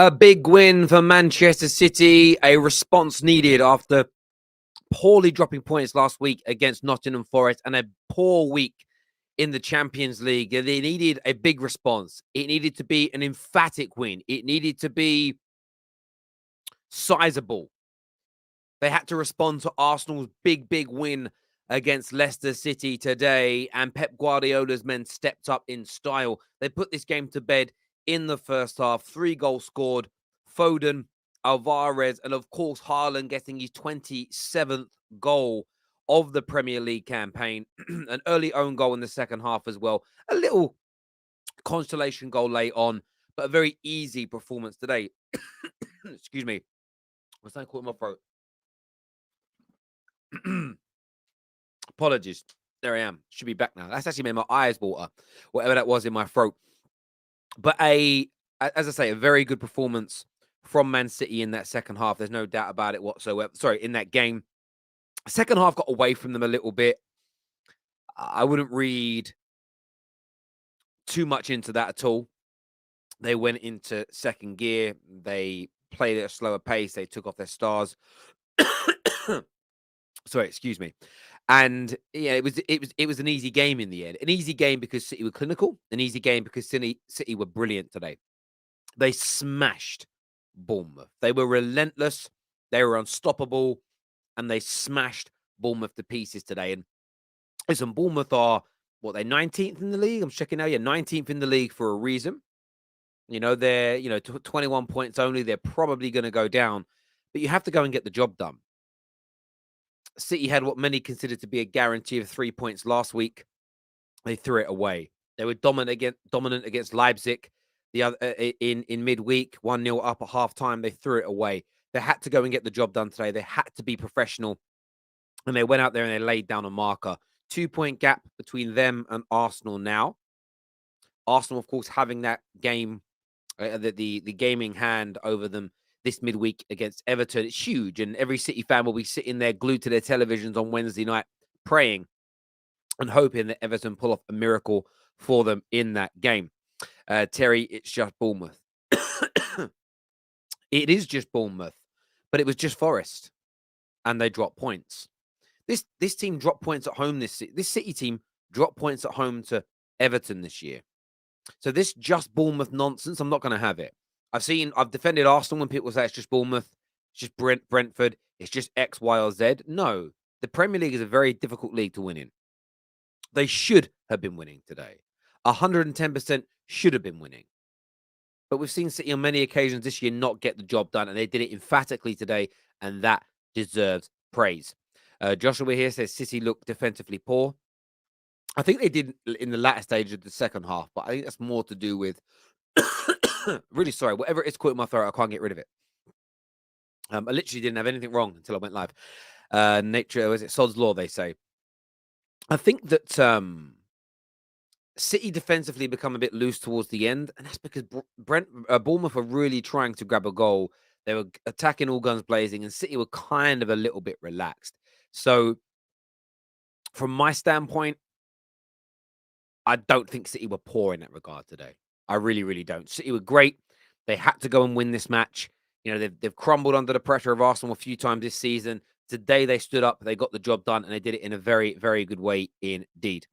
A big win for Manchester City, a response needed after poorly dropping points last week against Nottingham Forest and a poor week in the Champions League. They needed a big response. It needed to be an emphatic win. It needed to be sizable. They had to respond to Arsenal's big win against Leicester City today, and Pep Guardiola's men stepped up in style. They put this game to bed in the first half. 3 goals scored. Foden, Alvarez, and of course Haaland getting his 27th goal of the Premier League campaign. An early own goal in the second half as well. A little consolation goal late on, but a very easy performance today. Excuse me. What's that caught in my throat? Apologies. There I am. Should be back now. That's actually made my eyes water, whatever that was in my throat. But as I say, a very good performance from Man City in that second half. There's no doubt about it whatsoever. Sorry, in that game. Second half got away from them a little bit. I wouldn't read too much into that at all. They went into second gear. They played at a slower pace. They took off their stars. Sorry, excuse me. And yeah, it was an easy game in the end. An easy game because City were clinical. An easy game because City were brilliant today. They smashed Bournemouth. They were relentless. They were unstoppable, and they smashed Bournemouth to pieces today. And listen, Bournemouth are what, they're 19th in the league. I'm checking now. Yeah, 19th in the league for a reason. You know, they're 21 points only. They're probably going to go down, but you have to go and get the job done. City had what many considered to be a guarantee of 3 points last week. They threw it away. They were dominant against Leipzig the other in midweek, 1-0 up at halftime. They threw it away. They had to go and get the job done today. They had to be professional, and they went out there and they laid down a marker. 2-point gap between them and Arsenal now. Arsenal, of course, having that game, the gaming hand over them this midweek against Everton. It's huge, and every City fan will be sitting there glued to their televisions on Wednesday night praying and hoping that Everton pull off a miracle for them in that game. Terry, it's just Bournemouth. It is just Bournemouth, but it was just Forest, and they dropped points. This team dropped points at home. This City team dropped points at home to Everton this year. So this just Bournemouth nonsense, I'm not going to have it. I've defended Arsenal when people say it's just Bournemouth, it's just Brentford, it's just X, Y, or Z. No, the Premier League is a very difficult league to win in. They should have been winning today. 110% should have been winning. But we've seen City on many occasions this year not get the job done, and they did it emphatically today, and that deserves praise. Joshua here says City look defensively poor. I think they did in the latter stage of the second half, but I think that's more to do with really sorry, whatever it's caught in my throat, I can't get rid of it. I literally didn't have anything wrong until I went live. Nature, was it Sod's Law, they say. I think that City defensively become a bit loose towards the end, and that's because Bournemouth are really trying to grab a goal. They were attacking all guns blazing, and City were kind of a little bit relaxed. So, from my standpoint, I don't think City were poor in that regard today. I really don't. City were great. They had to go and win this match. You know, they've crumbled under the pressure of Arsenal a few times this season. Today they stood up, they got the job done, and they did it in a very good way indeed.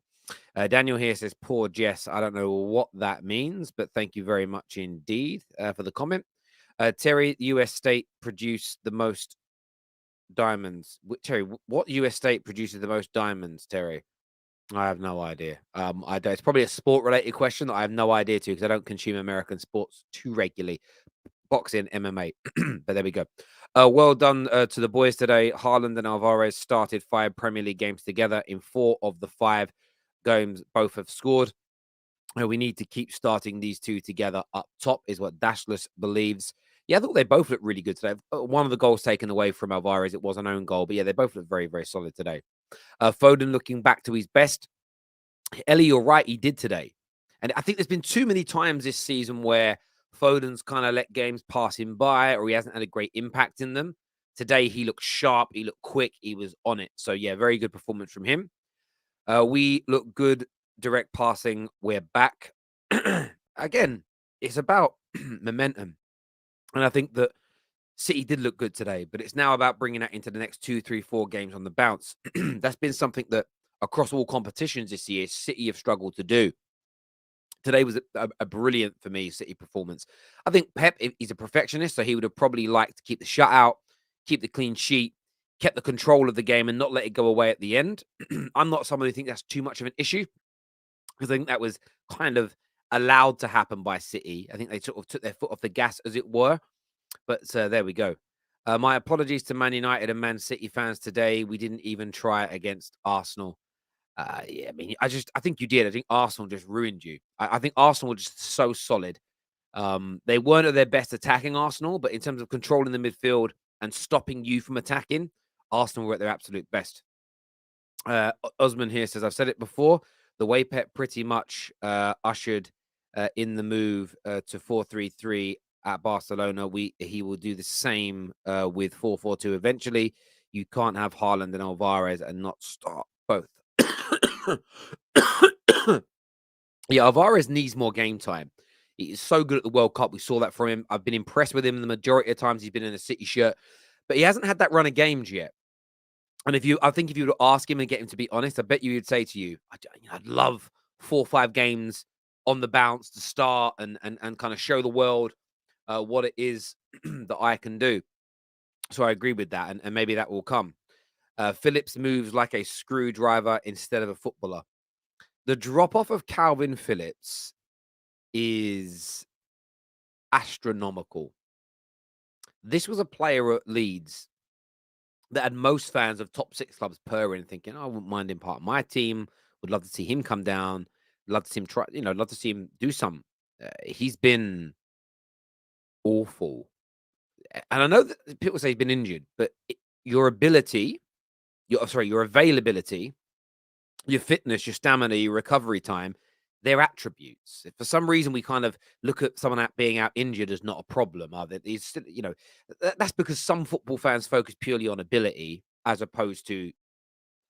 Daniel here says, poor Jess. I don't know what that means, but thank you very much indeed for the comment. Terry, US state produced the most diamonds. Terry, what US state produces the most diamonds, Terry? I have no idea. It's probably a sport-related question that I have no idea to because I don't consume American sports too regularly. Boxing, MMA. But there we go. Well done to the boys today. Haaland and Alvarez started 5 Premier League games together. In 4 of the 5 games, both have scored. We need to keep starting these two together up top, is what Dashless believes. Yeah, I thought they both looked really good today. One of the goals taken away from Alvarez, it was an own goal. But yeah, they both look very solid today. Foden looking back to his best. Ellie, you're right, he did today. And I think there's been too many times this season where Foden's kind of let games pass him by or he hasn't had a great impact in them. Today, he looked sharp, he looked quick, he was on it. So, yeah, very good performance from him. We look good, direct passing, we're back. Again, it's about momentum. And I think that City did look good today, but it's now about bringing that into the next 2, 3, 4 games on the bounce. That's been something that across all competitions this year, City have struggled to do. Today was a brilliant, for me, City performance. I think Pep, he's a perfectionist, so he would have probably liked to keep the shutout, keep the clean sheet, kept the control of the game and not let it go away at the end. I'm not someone who thinks that's too much of an issue because I think that was kind of allowed to happen by City. I think they sort of took their foot off the gas, as it were. But there we go. My apologies to Man United and Man City fans today. We didn't even try against Arsenal. Yeah, I mean, I think you did. I think Arsenal just ruined you. I think Arsenal were just so solid. They weren't at their best attacking Arsenal, but in terms of controlling the midfield and stopping you from attacking, Arsenal were at their absolute best. Osman here says, I've said it before. The way Pep pretty much ushered in the move to 4-3-3 at Barcelona, he will do the same with 4-4-2 eventually. You can't have Haaland and Alvarez and not start both. Yeah, Alvarez needs more game time. He is so good at the World Cup. We saw that from him. I've been impressed with him the majority of times he's been in a City shirt, but he hasn't had that run of games yet. And I think if you were to ask him and get him to be honest, I bet you he'd say to you, I'd love 4 or 5 games on the bounce to start and kind of show the world what it is that I can do. So I agree with that, and maybe that will come. Phillips moves like a screwdriver instead of a footballer. The drop-off of Calvin Phillips is astronomical. This was a player at Leeds that had most fans of top 6 clubs purring, thinking, "Oh, I wouldn't mind him part of my team. Would love to see him come down. Love to see him try. Love to see him do some." He's been awful, and I know that people say he's been injured, but your ability, your availability, your fitness, your stamina, your recovery time, they're attributes. If for some reason we kind of look at someone being out injured as not a problem, it's still, that's because some football fans focus purely on ability as opposed to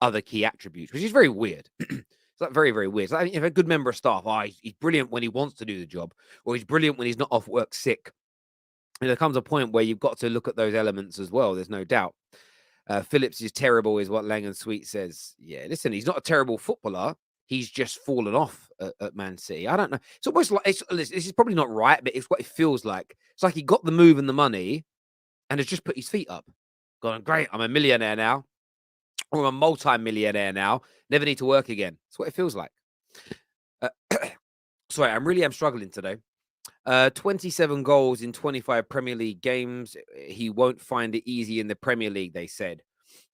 other key attributes, which is very weird. It's like very, very weird. It's like if a good member of staff, he's brilliant when he wants to do the job, or he's brilliant when he's not off work sick. And there comes a point where you've got to look at those elements as well. There's no doubt. Phillips is terrible, is what Lang and Sweet says. Yeah, listen, he's not a terrible footballer. He's just fallen off at Man City. I don't know. It's almost like this is probably not right, but it's what it feels like. It's like he got the move and the money, and has just put his feet up. Going, great, I'm a millionaire now, or I'm a multi-millionaire now. Never need to work again. That's what it feels like. Sorry, I'm struggling today. 27 goals in 25 Premier League games. He won't find it easy in the Premier League, they said.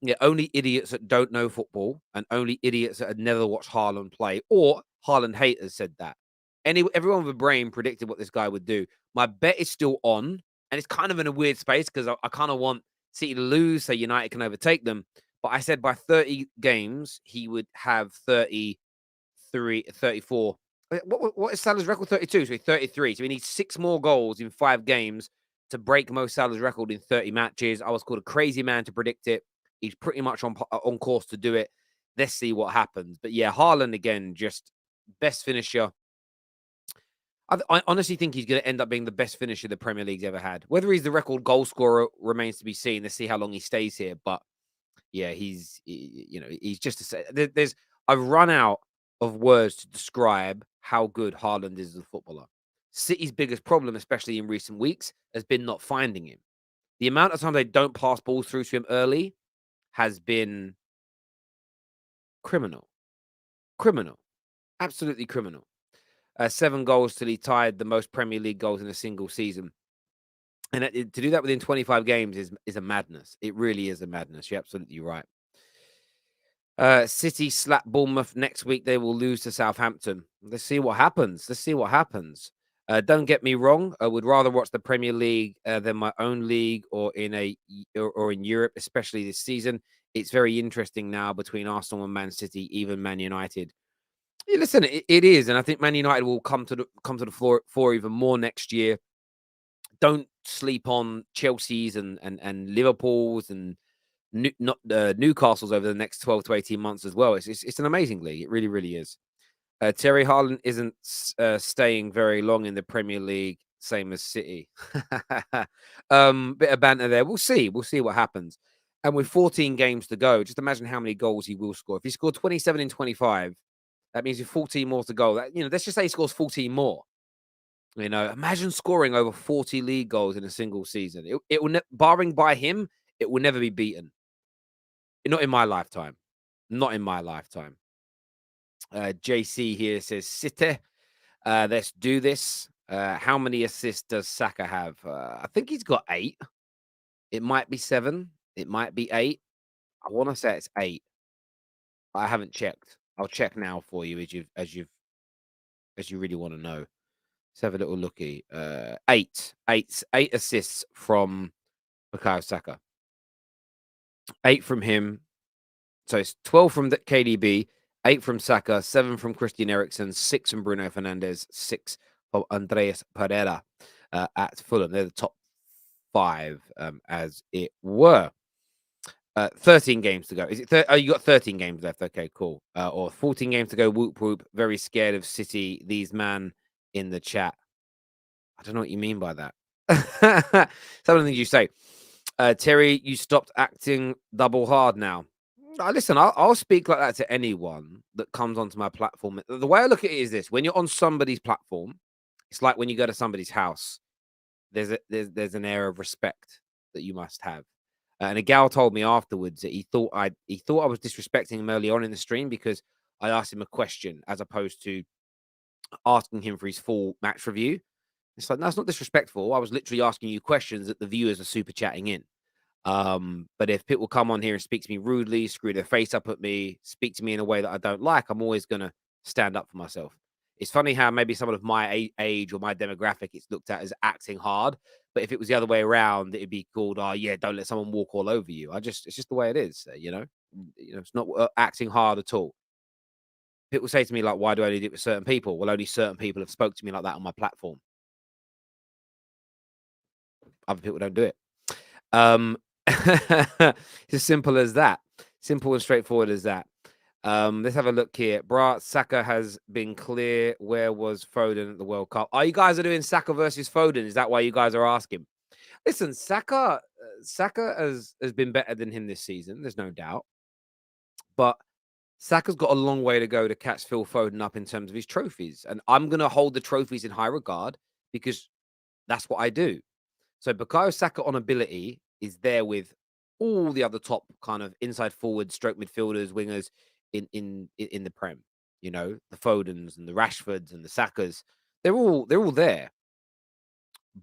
Yeah, only idiots that don't know football and only idiots that had never watched Haaland play or Haaland haters said that. Everyone with a brain predicted what this guy would do. My bet is still on, and it's kind of in a weird space because I kind of want City to lose so United can overtake them. But I said by 30 games, he would have 33, 34. What is Salah's record? 32, so 33. So he needs 6 more goals in 5 games to break Mo Salah's record in 30 matches. I was called a crazy man to predict it. He's pretty much on course to do it. Let's see what happens. But yeah, Haaland again, just best finisher. I honestly think he's going to end up being the best finisher the Premier League's ever had. Whether he's the record goal scorer remains to be seen. Let's see how long he stays here. But yeah, he's just I've run out of words to describe how good Haaland is as a footballer. City's biggest problem, especially in recent weeks, has been not finding him. The amount of time they don't pass balls through to him early has been criminal. Criminal. Absolutely criminal. 7 goals till he tied the most Premier League goals in a single season. And to do that within 25 games is a madness. It really is a madness. You're absolutely right. City slap Bournemouth next week. They will lose to Southampton. Let's see what happens. Don't get me wrong. I would rather watch the Premier League than my own league or in Europe, especially this season. It's very interesting now between Arsenal and Man City, even Man United. Yeah, listen, it is, and I think Man United will come to the floor even more next year. Don't sleep on Chelsea's and Liverpool's and Newcastle's over the next 12 to 18 months as well. It's an amazing league. It really, really is. Terry Haaland isn't staying very long in the Premier League. same as City. Bit of banter there. We'll see. We'll see what happens. And with 14 games to go, just imagine how many goals he will score. If he scored 27 in 25, that means with 14 more to go. Let's just say he scores 14 more. Imagine scoring over 40 league goals in a single season. It will, barring by him, it will never be beaten. Not in my lifetime. Not in my lifetime. JC here says, City, let's do this. How many assists does Saka have? I think he's got 8. It might be 7. It might be 8. I want to say it's 8. I haven't checked. I'll check now for you as you really want to know. Let's have a little looky. 8 assists from Bukayo Saka. 8 from him. So it's 12 from the KDB, 8 from Saka, 7 from Christian Eriksen, 6 from Bruno Fernandes, 6 from Andreas Pereira at Fulham. They're the top 5, as it were. 13 games to go. Is it? You got 13 games left. Okay, cool. Or 14 games to go. Whoop whoop. Very scared of City. These man in the chat. I don't know what you mean by that. Some of the things you say. Terry, you stopped acting double hard now. Listen, I'll speak like that to anyone that comes onto my platform. The way I look at it is this: when you're on somebody's platform, it's like when you go to somebody's house. There's an air of respect that you must have. And a gal told me afterwards that he thought I was disrespecting him early on in the stream because I asked him a question as opposed to asking him for his full match review. It's like, no, it's not disrespectful. I was literally asking you questions that the viewers are super chatting in. But if people come on here and speak to me rudely, screw their face up at me, speak to me in a way that I don't like, I'm always going to stand up for myself. It's funny how maybe someone of my age or my demographic, it's looked at as acting hard. But if it was the other way around, it'd be called, oh, yeah, don't let someone walk all over you. It's just the way it is, It's not acting hard at all. People say to me, like, why do I only do it with certain people? Well, only certain people have spoke to me like that on my platform. Other people don't do it. It's as simple as that. Simple and straightforward as that. Let's have a look here. Saka has been clear. Where was Foden at the World Cup? Oh, you guys are doing Saka versus Foden. Is that why you guys are asking? Listen, Saka has been better than him this season. There's no doubt. But Saka's got a long way to go to catch Phil Foden up in terms of his trophies. And I'm going to hold the trophies in high regard because that's what I do. So Bukayo Saka on ability is there with all the other top kind of inside forward, stroke midfielders, wingers in the Prem. The Fodens and the Rashfords and the Sakas. They're all there.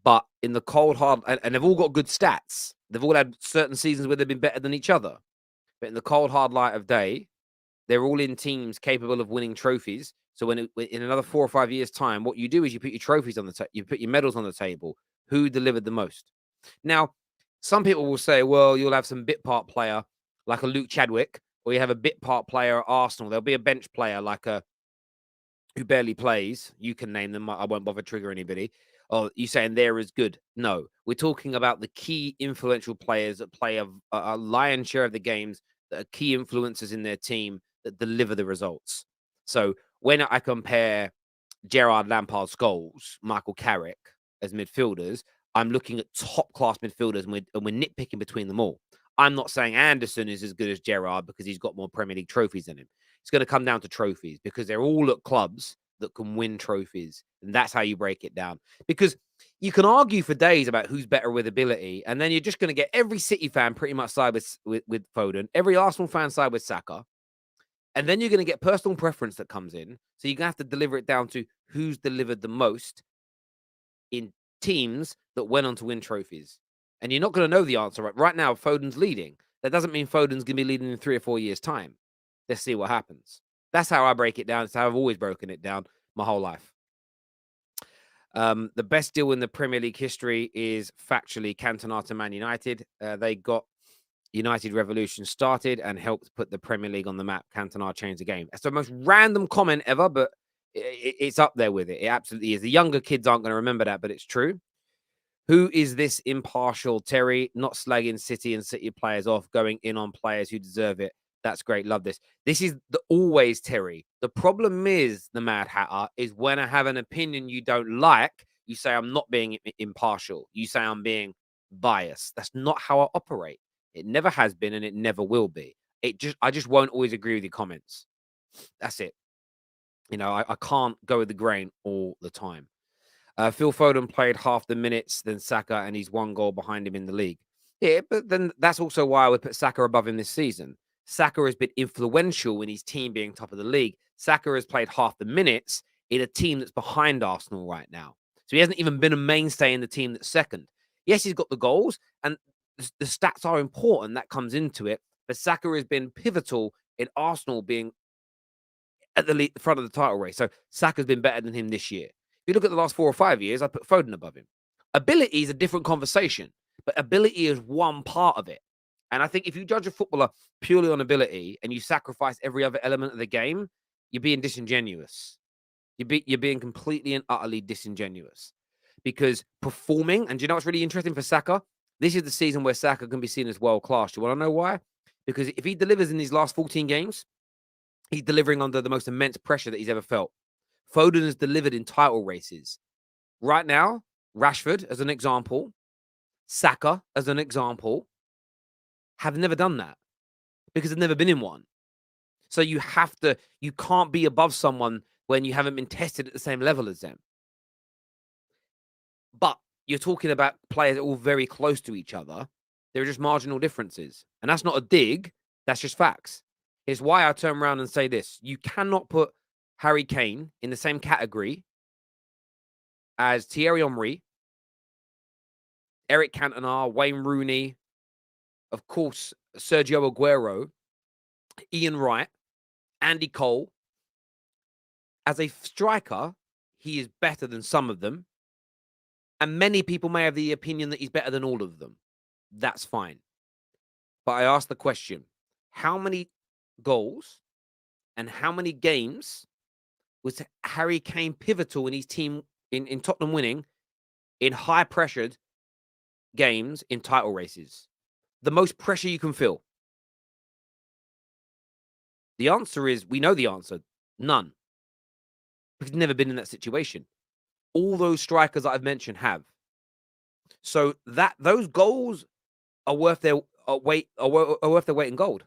But in the cold hard, and they've all got good stats. They've all had certain seasons where they've been better than each other. But in the cold hard light of day, they're all in teams capable of winning trophies. So in another 4 or 5 years' time, what you do is you put your trophies on the table, you put your medals on the table. Who delivered the most? Now, some people will say, well, you'll have some bit part player like a Luke Chadwick, or you have a bit part player at Arsenal. There'll be a bench player like who barely plays. You can name them. I won't bother trigger anybody. Oh, you saying they're as good? No, we're talking about the key influential players that play a lion's share of the games, that are key influencers in their team that deliver the results. So when I compare Gerrard, Lampard, Scholes, Michael Carrick as midfielders, I'm looking at top class midfielders and we're nitpicking between them all. I'm not saying Anderson is as good as Gerrard because he's got more Premier League trophies than him. It's going to come down to trophies because they're all at clubs that can win trophies. And that's how you break it down. Because you can argue for days about who's better with ability, and then you're just going to get every City fan pretty much side with Foden, every Arsenal fan side with Saka. And then you're going to get personal preference that comes in. So you're going to have to deliver it down to who's delivered the most in teams that went on to win trophies. And you're not going to know the answer. Right now, Foden's leading. That doesn't mean Foden's going to be leading in 3 or 4 years' time. Let's see what happens. That's how I break it down. It's how I've always broken it down my whole life. The best deal in the Premier League history is factually Cantona to Man United. They got United Revolution started and helped put the Premier League on the map. Cantona changed the game. That's the most random comment ever, but it's up there with it. It absolutely is. The younger kids aren't going to remember that, but it's true. Who is this impartial Terry? Not slagging City and City players off, going in on players who deserve it. That's great. Love this. This is always Terry. The problem is, the Mad Hatter, is when I have an opinion you don't like, You say I'm not being impartial. You say I'm being biased. That's not how I operate. It never has been and it never will be. I just won't always agree with your comments. That's it. I can't go with the grain all the time. Phil Foden played half the minutes than Saka, and he's 1 goal behind him in the league. Yeah, but then that's also why I would put Saka above him this season. Saka has been influential in his team being top of the league. Saka has played half the minutes in a team that's behind Arsenal right now. So he hasn't even been a mainstay in the team that's second. Yes, he's got the goals, and the stats are important. That comes into it. But Saka has been pivotal in Arsenal being at the front of the title race. So Saka's been better than him this year. If you look at the last 4 or 5 years, I put Foden above him. Ability is a different conversation, but ability is one part of it. And I think if you judge a footballer purely on ability and you sacrifice every other element of the game, you're being disingenuous. You're being completely and utterly disingenuous. Because performing, and do you know what's really interesting for Saka? This is the season where Saka can be seen as world class. Do you want to know why? Because if he delivers in these last 14 games, he's delivering under the most immense pressure that he's ever felt. Foden has delivered in title races. Right now, Rashford, as an example, Saka, as an example, have never done that because they've never been in one. So you can't be above someone when you haven't been tested at the same level as them. But you're talking about players that are all very close to each other. There are just marginal differences. And that's not a dig. That's just facts. It's why I turn around and say this. You cannot put Harry Kane in the same category as Thierry Henry, Eric Cantona, Wayne Rooney, of course, Sergio Aguero, Ian Wright, Andy Cole. As a striker, he is better than some of them. And many people may have the opinion that he's better than all of them. That's fine. But I ask the question, how many goals and how many games was Harry Kane pivotal in his team in Tottenham winning in high pressured games in title races? The most pressure you can feel. The answer is, we know the answer, none. Because he's never been in that situation. All those strikers that I've mentioned have. So those goals are worth their weight in gold.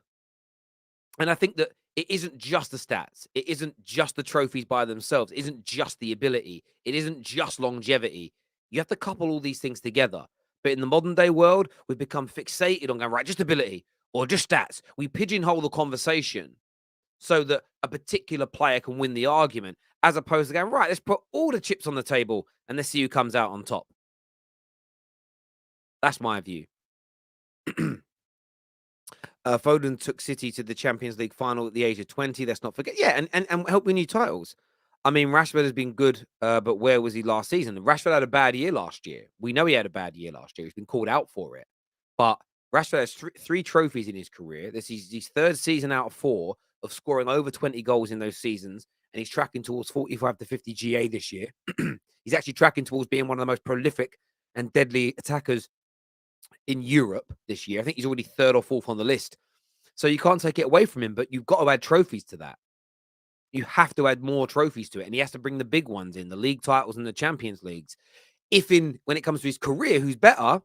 And I think that it isn't just the stats. It isn't just the trophies by themselves. It isn't just the ability. It isn't just longevity. You have to couple all these things together. But in the modern day world, we've become fixated on going, right, just ability or just stats. We pigeonhole the conversation so that a particular player can win the argument, as opposed to going, right, let's put all the chips on the table and let's see who comes out on top. That's my view. Foden took City to the Champions League final at the age of 20. Let's not forget. Yeah, and help win you titles. I mean, Rashford has been good, but where was he last season? Rashford had a bad year last year. We know he had a bad year last year. He's been called out for it. But Rashford has three trophies in his career. This is his third season out of 4 of scoring over 20 goals in those seasons. And he's tracking towards 45 to 50 GA this year. He's actually tracking towards being one of the most prolific and deadly attackers in Europe this year. I think he's already 3rd or 4th on the list. So you can't take it away from him, but you've got to add trophies to that. You have to add more trophies to it. And he has to bring the big ones in, the league titles and the Champions Leagues. When it comes to his career, who's better,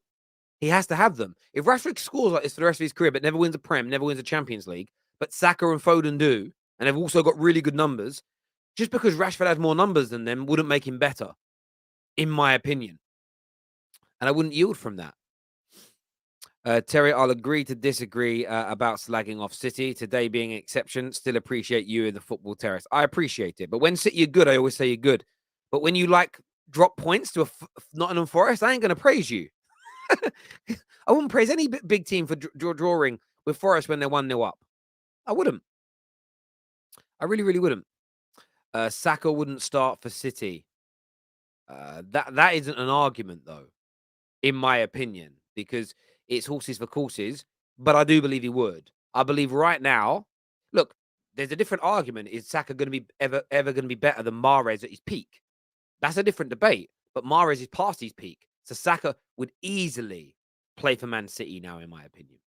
he has to have them. If Rashford scores like this for the rest of his career, but never wins a Prem, never wins a Champions League, but Saka and Foden do, and they've also got really good numbers, just because Rashford has more numbers than them wouldn't make him better, in my opinion. And I wouldn't yield from that. Terry, I'll agree to disagree about slagging off City. Today being an exception, still appreciate you in the football terrace. I appreciate it. But when City are good, I always say you're good. But when you drop points to a Nottingham Forest, I ain't going to praise you. I wouldn't praise any big team for drawing with Forest when they're 1-0 up. I wouldn't. I really, really wouldn't. Saka wouldn't start for City. That isn't an argument, though, in my opinion, because it's horses for courses, but I do believe he would. I believe right now, look, there's a different argument. Is Saka going to be ever going to be better than Mahrez at his peak? That's a different debate. But Mahrez is past his peak. So Saka would easily play for Man City now, in my opinion.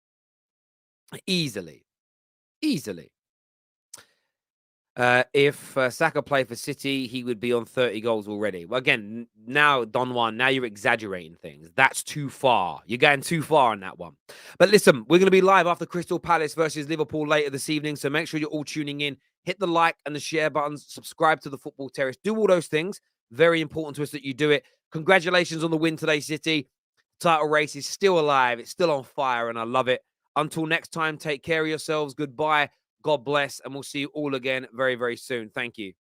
Easily. If Saka played for City, he would be on 30 goals already. Well, again, now, Don Juan, now you're exaggerating things. That's too far. You're going too far on that one. But listen, we're going to be live after Crystal Palace versus Liverpool later this evening. So make sure you're all tuning in. Hit the like and the share buttons. Subscribe to the Football Terrace. Do all those things. Very important to us that you do it. Congratulations on the win today, City. Title race is still alive. It's still on fire, and I love it. Until next time, take care of yourselves. Goodbye. God bless, and we'll see you all again very, very soon. Thank you.